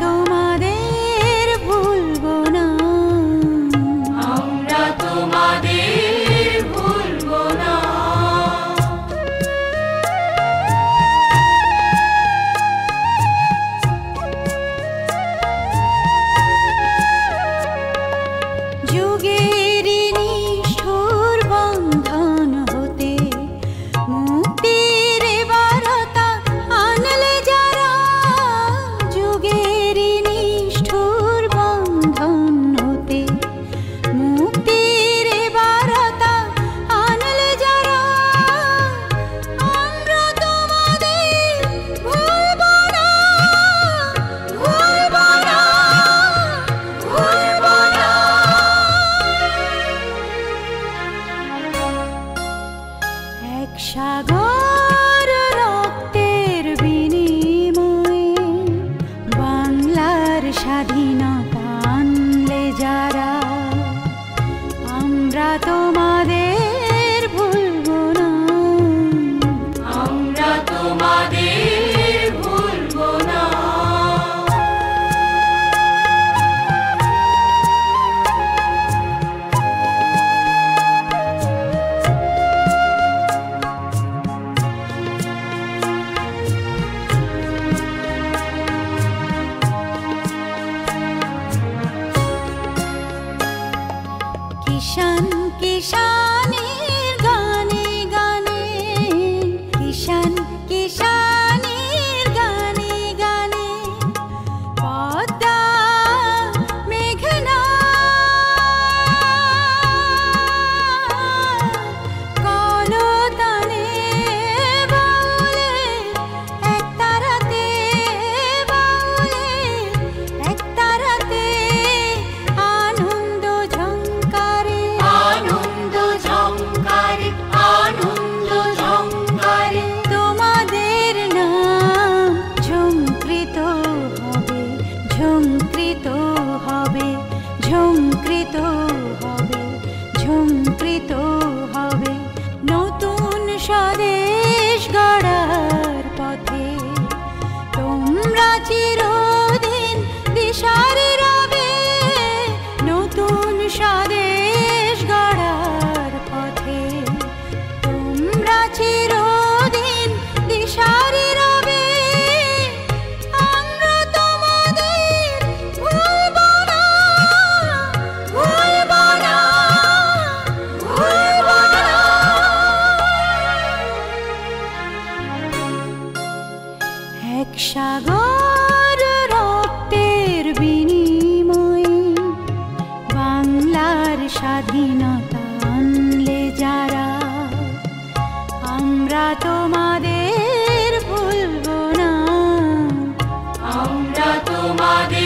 তোমাদের ভুলবো না, আমরা তোমাদের ভুলবো না। যুগের নিষ্ঠুর বন্ধন হতে মুক্তির বারতা আনলে যারা, যুগের নিষ্ঠুর বন্ধন হতে মুক্তির বারতা আনলে যারা, আমরা তোমাদের ভুলবো না, ভুলবো না, ভুলবো না। এক সাগর রক্তের বিনিময়ে বাংলার স্বাধীনতা আনলে যারা, আমরা তোমাদের ভুলবো না, আমরা তোমাদের ভুলবো না। কিষান কিষানের গানে গানে, কিষান কিষানের গানে গানে, পদ্মা মেঘনা কলতানে বাউলে এক তারাতে, বাউলে এক তারাতে আনন্দ ঝংকারে, আনন্দ ঝংকারে, আনন্দ ঝংকারে, তোমাদের নাম ঝংকৃত হবে, ঝংকৃত হবে, ঝংকৃত হবে, ঝংকৃত হবে। নতুন স্বদেশ গড়ার পথে তোমরা চিরদিন দিশারি রবে, নতুন স্বদেশ গড়ার পথে তোমরা চিরদিন দিশারি রবে, আমরা তোমাদের ভুলবো না, ভুলবো না, ভুলবো না। এক সাগর রক্তের বিনিময়ে বাংলার স্বাধীনতা আনলে যারা, আমরা তোমাদের ভুলবো না, আমরা তোমাদের